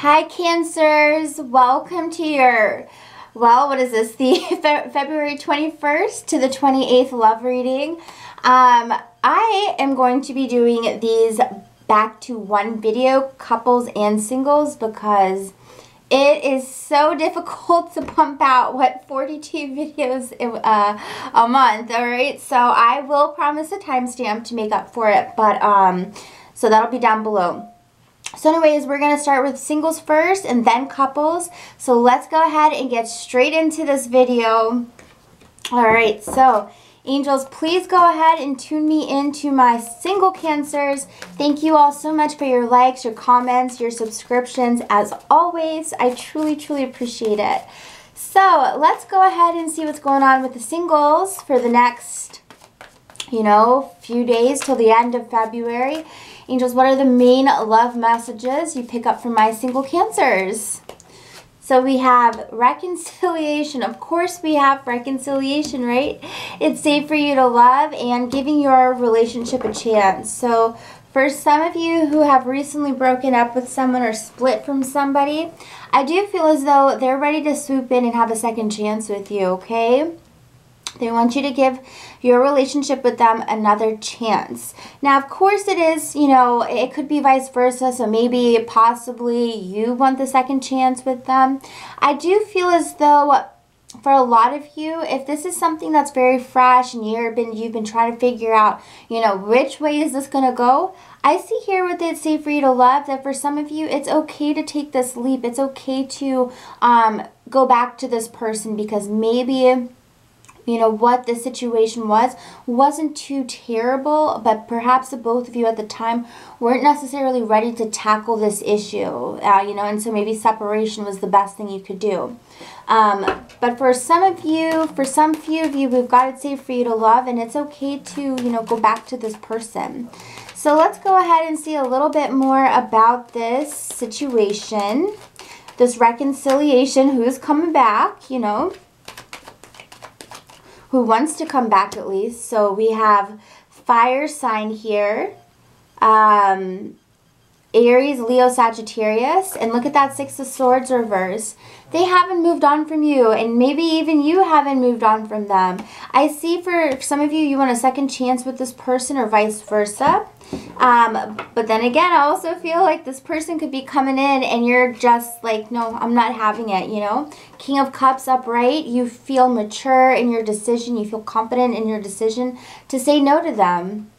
Hi Cancers, welcome to your, well, what is this, the February 21st to the 28th love reading. I am going to be doing these back to one video, couples and singles, because it is so difficult to pump out, 42 videos a month, alright? So I will promise a timestamp to make up for it, but, so that'll be down below. So anyways, we're going to start with singles first and then couples. So let's go ahead and get straight into this video. Alright, so angels, please go ahead and tune me into my single Cancers. Thank you all so much for your likes, your comments, your subscriptions. As always, I truly, truly appreciate it. So let's go ahead and see what's going on with the singles for the next, few days till the end of February. Angels, what are the main love messages you pick up from my single Cancers? So we have reconciliation. Of course we have reconciliation, right? It's safe for you to love and giving your relationship a chance. So for some of you who have recently broken up with someone or split from somebody, I do feel as though they're ready to swoop in and have a second chance with you, okay? They want you to give your relationship with them another chance. Now, of course it is, it could be vice versa. So maybe, possibly, you want the second chance with them. I do feel as though, for a lot of you, if this is something that's very fresh and you've been trying to figure out, which way is this going to go, I see here with it, safe for you to love, that for some of you, it's okay to take this leap. It's okay to go back to this person because maybe what the situation wasn't too terrible, but perhaps the both of you at the time weren't necessarily ready to tackle this issue, and so maybe separation was the best thing you could do. But for some of you, for some few of you, we've got it safe for you to love, and it's okay to, go back to this person. So let's go ahead and see a little bit more about this situation, this reconciliation, who's coming back, who wants to come back at least. So we have fire sign here, Aries, Leo, Sagittarius, and look at that Six of Swords reverse. They haven't moved on from you, and maybe even you haven't moved on from them. I see for some of you, you want a second chance with this person or vice versa. But then again, I also feel like this person could be coming in and you're just like, no, I'm not having it, King of Cups upright, you feel mature in your decision. You feel confident in your decision to say no to them.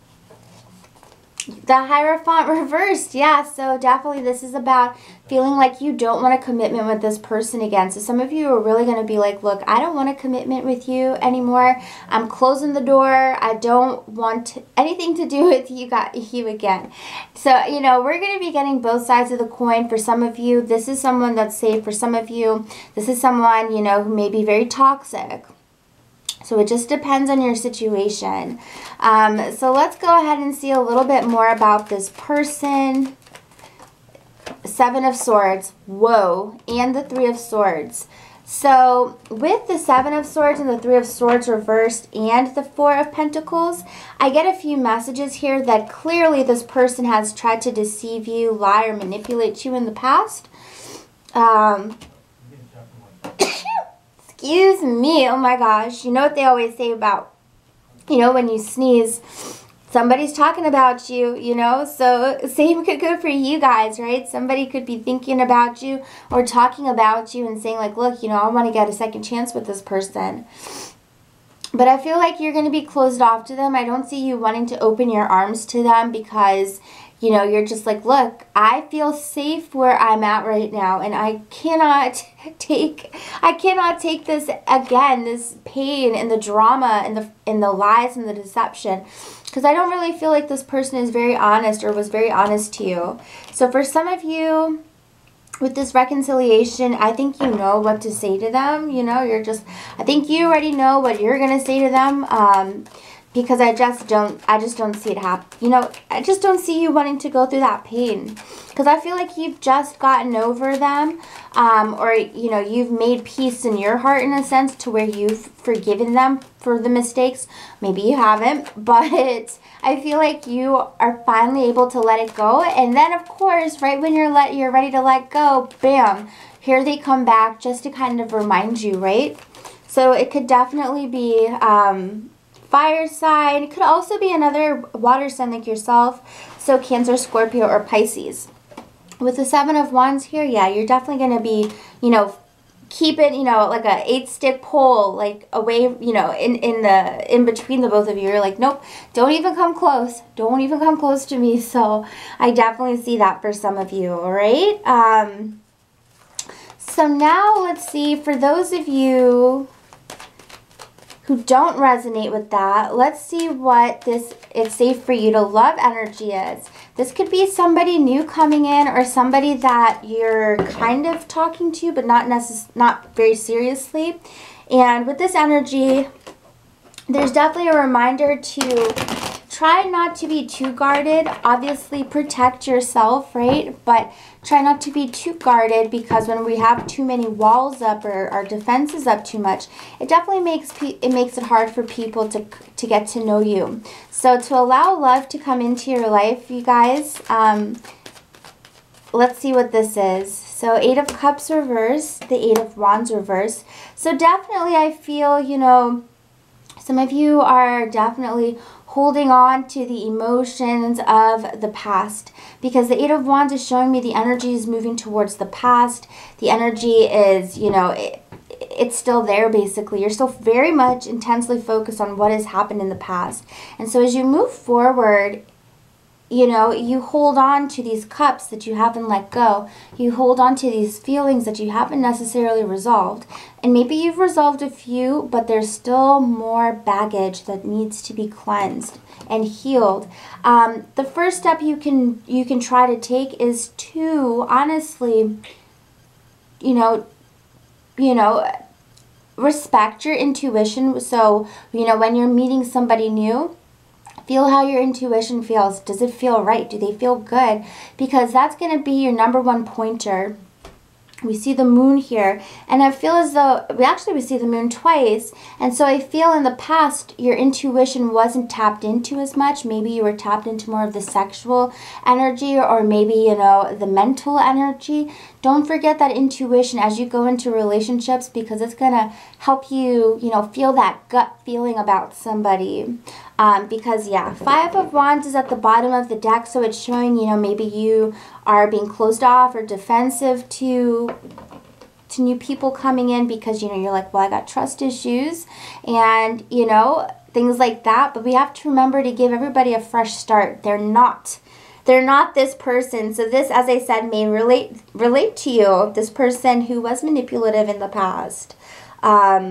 The Hierophant reversed, yeah, so definitely this is about feeling like you don't want a commitment with this person again. So some of you are really going to be like, look, I don't want a commitment with you anymore. I'm closing the door. I don't want anything to do with you again. So, we're going to be getting both sides of the coin. For some of you, this is someone that's safe. For some of you, this is someone, who may be very toxic. So it just depends on your situation. So let's go ahead and see a little bit more about this person. Seven of Swords. Whoa. And the Three of Swords. So with the Seven of Swords and the Three of Swords reversed and the Four of Pentacles, I get a few messages here that clearly this person has tried to deceive you, lie, or manipulate you in the past. Excuse me, oh my gosh. You know what they always say about, when you sneeze, somebody's talking about you, So same could go for you guys, right? Somebody could be thinking about you or talking about you and saying like, look, I want to get a second chance with this person. But I feel like you're going to be closed off to them. I don't see you wanting to open your arms to them because you're just like, look, I feel safe where I'm at right now, and I cannot take this again, this pain and the drama and the lies and the deception, because I don't really feel like this person is very honest or was very honest to you. So for some of you, with this reconciliation, I think you know what to say to them. I think you already know what you're going to say to them. because I just don't see it happen. You know, I just don't see you wanting to go through that pain, because I feel like you've just gotten over them, or, you know, you've made peace in your heart in a sense to where you've forgiven them for the mistakes. Maybe you haven't, but I feel like you are finally able to let it go. And then, of course, right when you're ready to let go, bam, here they come back just to kind of remind you, right? So it could definitely be fire sign. It could also be another water sign like yourself, so Cancer, Scorpio, or Pisces. With the Seven of Wands here, yeah, you're definitely going to be, you know, keep it, you know, like a 8-stick pole, like away, you know, in between the both of you. You're like, nope, don't even come close. Don't even come close to me. So I definitely see that for some of you, all right? So now let's see, for those of you who don't resonate with that, let's see what this "it's safe for you to love" energy is. This could be somebody new coming in, or somebody that you're kind of talking to but not very seriously. And with this energy, there's definitely a reminder to try not to be too guarded. Obviously protect yourself, right? But try not to be too guarded, because when we have too many walls up or our defenses up too much, it definitely makes it hard for people to get to know you. So to allow love to come into your life, you guys, let's see what this is. So 8 of Cups reverse, the 8 of Wands reverse. So definitely I feel, you know, some of you are definitely holding on to the emotions of the past, because the 8 of Wands is showing me the energy is moving towards the past. The energy is, you know, it's still there basically. You're still very much intensely focused on what has happened in the past. And so as you move forward, you know, you hold on to these cups that you haven't let go. You hold on to these feelings that you haven't necessarily resolved. And maybe you've resolved a few, but there's still more baggage that needs to be cleansed and healed. The first step you can try to take is to honestly, you know, respect your intuition. So, you know, when you're meeting somebody new, feel how your intuition feels. Does it feel right? Do they feel good? Because that's going to be your #1 pointer. We see the moon here, and I feel as though we see the moon twice, and so I feel in the past your intuition wasn't tapped into as much. Maybe you were tapped into more of the sexual energy, or maybe, you know, the mental energy. Don't forget that intuition as you go into relationships, because it's going to help you, you know, feel that gut feeling about somebody. Because, yeah, 5 of Wands is at the bottom of the deck, so it's showing, you know, maybe you are being closed off or defensive to new people coming in, because, you know, you're like, well, I got trust issues and, you know, things like that. But we have to remember to give everybody a fresh start. They're not this person. So this, as I said, may relate to you, this person who was manipulative in the past. But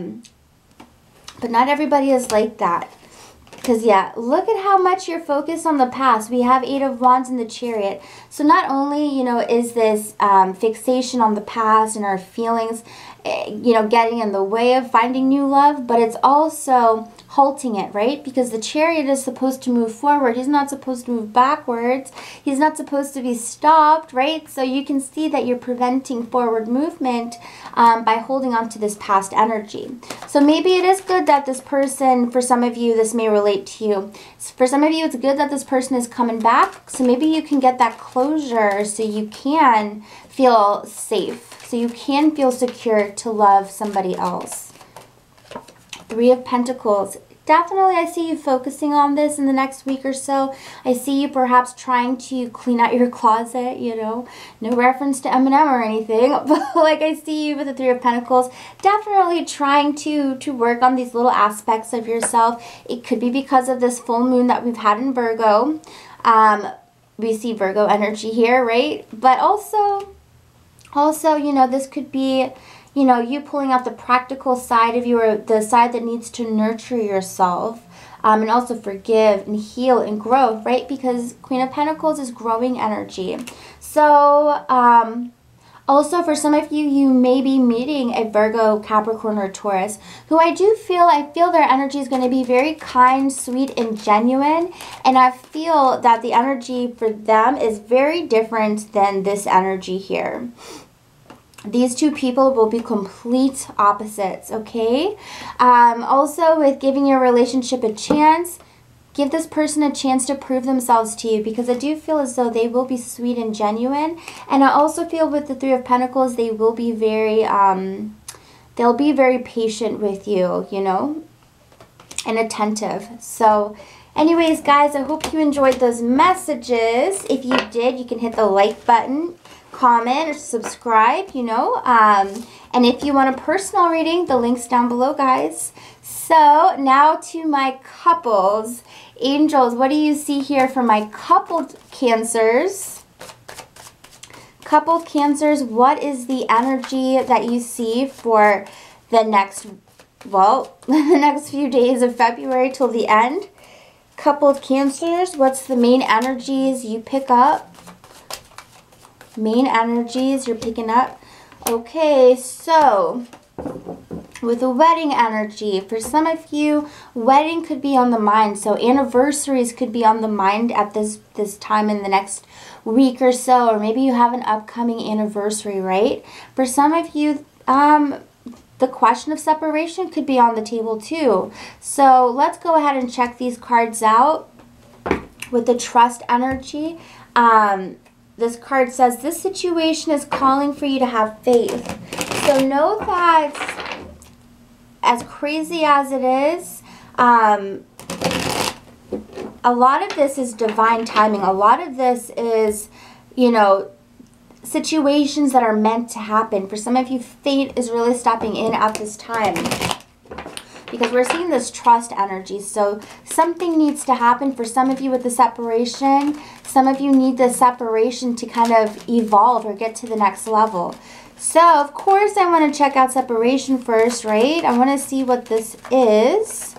not everybody is like that. Because, yeah, look at how much you're focused on the past. We have 8 of Wands in the Chariot. So not only, you know, is this fixation on the past and our feelings, you know, getting in the way of finding new love, but it's also halting it, right? Because the Chariot is supposed to move forward. He's not supposed to move backwards. He's not supposed to be stopped, right? So you can see that you're preventing forward movement by holding on to this past energy. So maybe it is good that this person, for some of you, this may relate to you. For some of you, it's good that this person is coming back. So maybe you can get that closure so you can feel safe, so you can feel secure to love somebody else. 3 of Pentacles. Definitely, I see you focusing on this in the next week or so. I see you perhaps trying to clean out your closet, you know. No reference to Eminem or anything, but like I see you with the 3 of Pentacles. Definitely trying to work on these little aspects of yourself. It could be because of this full moon that we've had in Virgo. We see Virgo energy here, right? But also, you know, this could be, you know, you pulling out the practical side of you, or the side that needs to nurture yourself, and also forgive and heal and grow, right? Because Queen of Pentacles is growing energy. So, Also, for some of you, you may be meeting a Virgo, Capricorn, or Taurus, who I feel their energy is going to be very kind, sweet, and genuine. And I feel that the energy for them is very different than this energy here. These two people will be complete opposites, okay? Also, with giving your relationship a chance, give this person a chance to prove themselves to you, because I do feel as though they will be sweet and genuine. And I also feel with the Three of Pentacles, they will be very, they'll be very patient with you, you know, and attentive. So anyways, guys, I hope you enjoyed those messages. If you did, you can hit the like button, comment, or subscribe, you know. And if you want a personal reading, the link's down below, guys. So now to my couples. Angels, what do you see here for my coupled Cancers? Coupled Cancers, what is the energy that you see for the next, well, the next few days of February till the end? Coupled Cancers, what's the main energies you pick up? Main energies you're picking up. Okay, so with the wedding energy, for some of you, wedding could be on the mind. So anniversaries could be on the mind at this time in the next week or so, or maybe you have an upcoming anniversary, right? For some of you, the question of separation could be on the table too. So let's go ahead and check these cards out with the trust energy. This card says, this situation is calling for you to have faith. So know that as crazy as it is, a lot of this is divine timing. A lot of this is, you know, situations that are meant to happen. For some of you, fate is really stepping in at this time, because we're seeing this trust energy. So something needs to happen. For some of you with the separation, some of you need the separation to kind of evolve or get to the next level. So, of course, I want to check out separation first, right? I want to see what this is.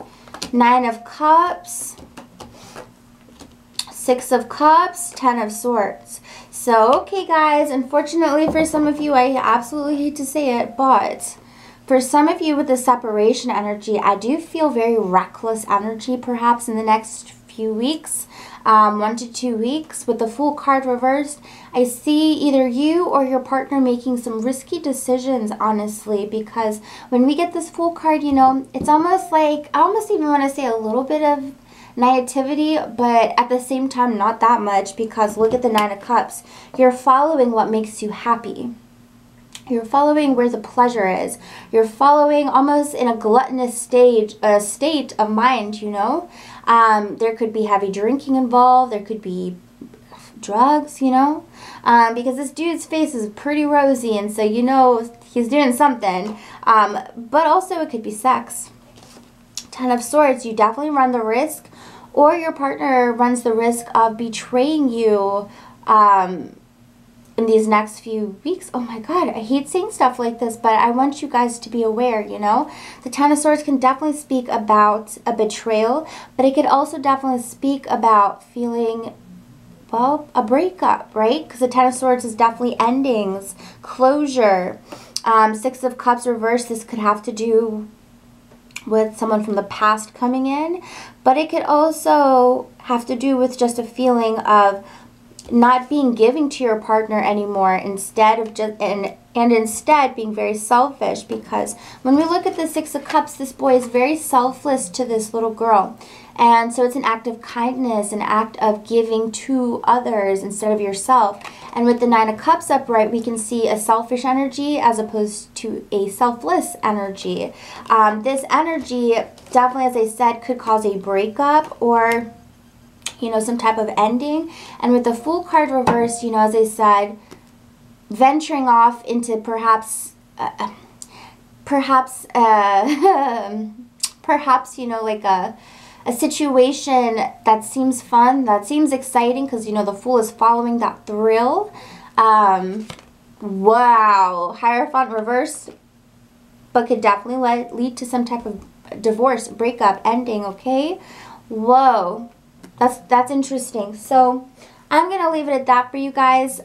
9 of Cups, 6 of Cups, 10 of Swords. So, okay, guys, unfortunately for some of you, I absolutely hate to say it, but for some of you with the separation energy, I do feel very reckless energy perhaps in the next few weeks. 1 to 2 weeks. With the Fool card reversed, I see either you or your partner making some risky decisions, honestly, because when we get this Fool card, you know, it's almost like, I almost even want to say a little bit of naivety, but at the same time not that much, because look at the 9 of Cups. You're following what makes you happy. You're following where the pleasure is. You're following almost in a gluttonous state of mind, you know. There could be heavy drinking involved. There could be drugs, you know. Because this dude's face is pretty rosy, and so you know he's doing something. But also it could be sex. 10 of Swords, you definitely run the risk, or your partner runs the risk of betraying you in these next few weeks. Oh my God, I hate saying stuff like this, but I want you guys to be aware, you know. The 10 of Swords can definitely speak about a betrayal, but it could also definitely speak about feeling, well, a breakup, right? Because the 10 of Swords is definitely endings, closure. 6 of Cups reversed, this could have to do with someone from the past coming in, but it could also have to do with just a feeling of not being giving to your partner anymore, instead of just and instead being very selfish. Because when we look at the 6 of Cups, this boy is very selfless to this little girl, and so it's an act of kindness, an act of giving to others instead of yourself. And with the 9 of Cups upright, we can see a selfish energy as opposed to a selfless energy. This energy definitely, as I said, could cause a breakup or, you know, some type of ending. And with the Fool card reversed, you know, as I said, venturing off into perhaps, you know, like a situation that seems fun, that seems exciting, because, you know, the Fool is following that thrill. Wow. Hierophant reversed, but could definitely lead to some type of divorce, breakup, ending, okay? Whoa. That's interesting. So I'm going to leave it at that for you guys.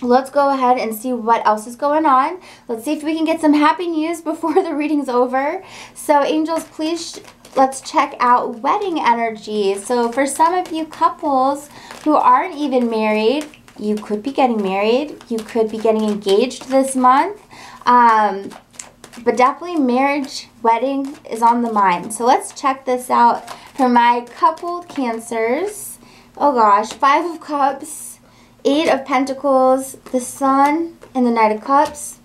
let's go ahead and see what else is going on. Let's see if we can get some happy news before the reading's over. So angels, please, let's check out wedding energy. So for some of you couples who aren't even married, you could be getting married. You could be getting engaged this month. But definitely marriage, wedding is on the mind. So let's check this out for my coupled Cancers. Oh gosh, 5 of Cups, 8 of Pentacles, the Sun, and the Knight of Cups,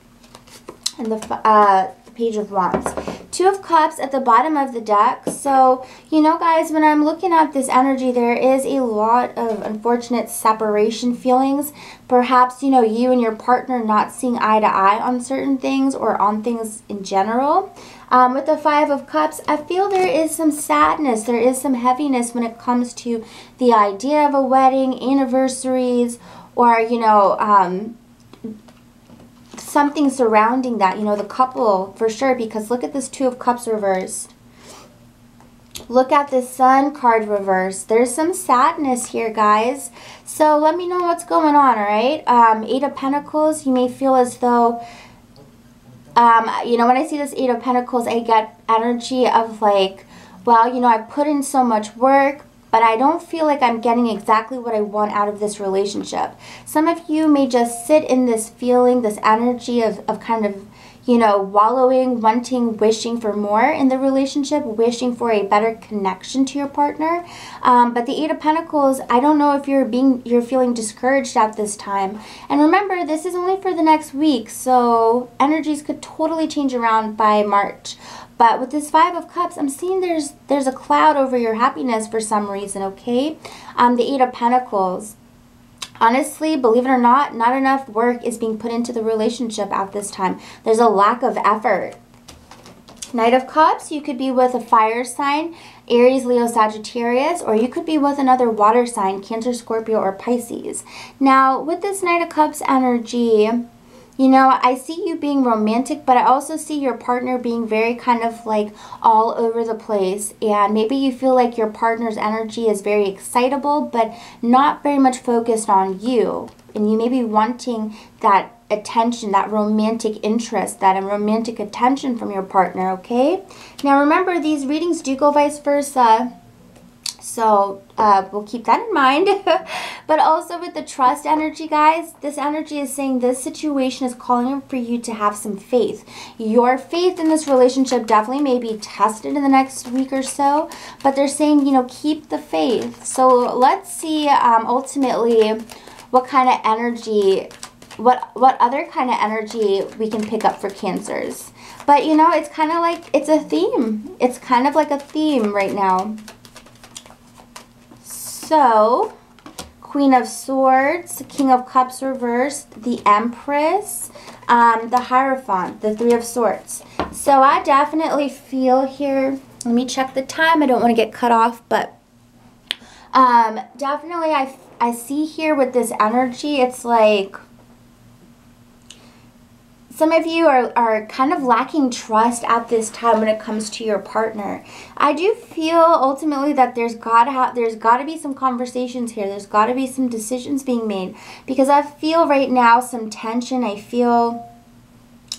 and the Page of Wands. 2 of Cups at the bottom of the deck. So, you know, guys, when I'm looking at this energy, there is a lot of unfortunate separation feelings. Perhaps, you know, you and your partner not seeing eye to eye on certain things or on things in general. With the 5 of Cups, I feel there is some sadness, there is some heaviness when it comes to the idea of a wedding, anniversaries, or, you know, something surrounding that, you know, the couple for sure, because look at this 2 of Cups reversed. Look at this Sun card reversed. There's some sadness here, guys. So let me know what's going on, all right? 8 of Pentacles, you may feel as though, you know, when I see this 8 of Pentacles, I get energy of like, well, you know, I put in so much work, but I don't feel like I'm getting exactly what I want out of this relationship. Some of you may just sit in this feeling, this energy of kind of, you know, wallowing, wanting, wishing for more in the relationship, wishing for a better connection to your partner. But the 8 of Pentacles, I don't know if you're feeling discouraged at this time. And remember, this is only for the next week, so energies could totally change around by March. But with this 5 of Cups, I'm seeing there's a cloud over your happiness for some reason, okay? The 8 of Pentacles. Honestly, believe it or not enough work is being put into the relationship at this time. There's a lack of effort. Knight of Cups, you could be with a fire sign, Aries, Leo, Sagittarius, or you could be with another water sign, Cancer, Scorpio, or Pisces. Now, with this Knight of Cups energy, you know, I see you being romantic, but I also see your partner being very kind of like all over the place. And maybe you feel like your partner's energy is very excitable, but not very much focused on you. And you may be wanting that attention, that romantic interest, that romantic attention from your partner, okay? Now remember, these readings do go vice versa. So we'll keep that in mind. But also with the trust energy, guys, this energy is saying this situation is calling for you to have some faith. Your faith in this relationship definitely may be tested in the next week or so, but they're saying, you know, keep the faith. So let's see ultimately what kind of energy, what other kind of energy we can pick up for Cancers. But, you know, it's kind of like, it's a theme. It's kind of like a theme right now. So, Queen of Swords, King of Cups reversed, the Empress, the Hierophant, the 3 of Swords. So I definitely feel here, let me check the time, I don't want to get cut off, but definitely I see here with this energy, it's like some of you are kind of lacking trust at this time when it comes to your partner. I do feel ultimately that there's got to be some conversations here. There's got to be some decisions being made, because I feel right now some tension. I feel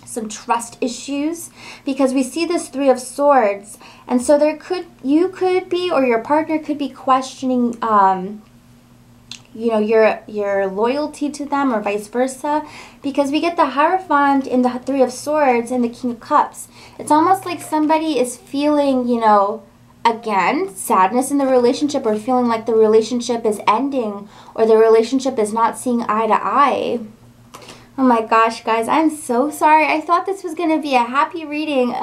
some trust issues, because we see this 3 of Swords, and so you could be, or your partner could be questioning you know, your loyalty to them, or vice versa, because we get the Hierophant in the 3 of Swords and the King of Cups. It's almost like somebody is feeling, you know, again, sadness in the relationship, or feeling like the relationship is ending, or the relationship is not seeing eye to eye. Oh my gosh, guys, I'm so sorry. I thought this was going to be a happy reading.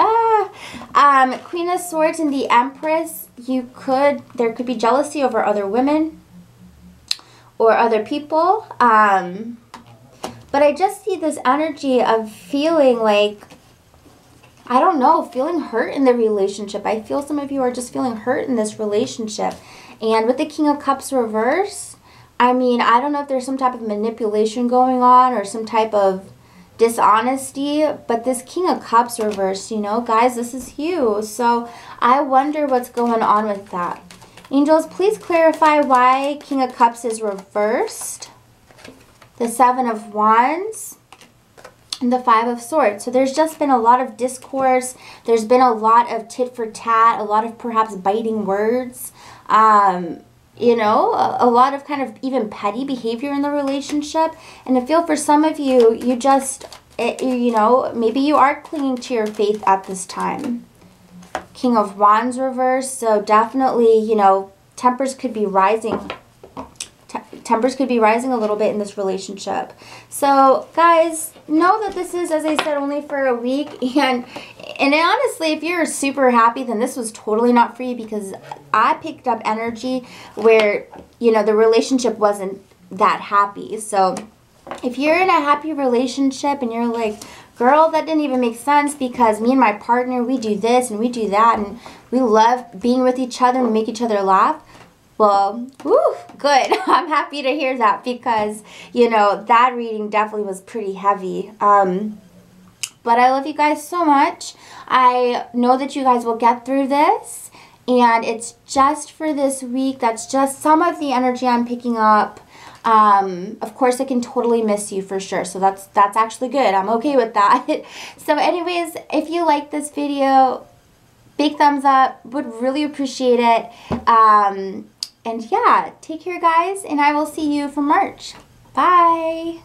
Queen of Swords and the Empress, there could be jealousy over other women or other people, but I just see this energy of feeling like, I don't know, feeling hurt in the relationship. I feel some of you are just feeling hurt in this relationship. And with the King of Cups reverse, I mean, I don't know if there's some type of manipulation going on or some type of dishonesty, but this King of Cups reverse, you know, guys, this is you. So I wonder what's going on with that. Angels, please clarify why King of Cups is reversed. the Seven of Wands, and the Five of Swords. So there's just been a lot of discourse. There's been a lot of tit for tat, a lot of perhaps biting words. You know, a lot of kind of even petty behavior in the relationship. And I feel for some of you, you just, you know, maybe you are clinging to your faith at this time. King of Wands reverse. So definitely, you know, tempers could be rising. Tempers could be rising a little bit in this relationship. So guys, know that this is, as I said, only for a week. And honestly, if you're super happy, then this was totally not for you, because I picked up energy where, you know, the relationship wasn't that happy. So if you're in a happy relationship and you're like, girl, that didn't even make sense because me and my partner, we do this and we do that and we love being with each other and make each other laugh. Well, whew, good. I'm happy to hear that, because, you know, that reading definitely was pretty heavy. But I love you guys so much. I know that you guys will get through this, and it's just for this week. That's just some of the energy I'm picking up. Of course, I can totally miss you for sure, so that's actually good. I'm okay with that. So anyways, if you like this video, big thumbs up. Would really appreciate it. And yeah, take care guys, and I will see you for March. Bye!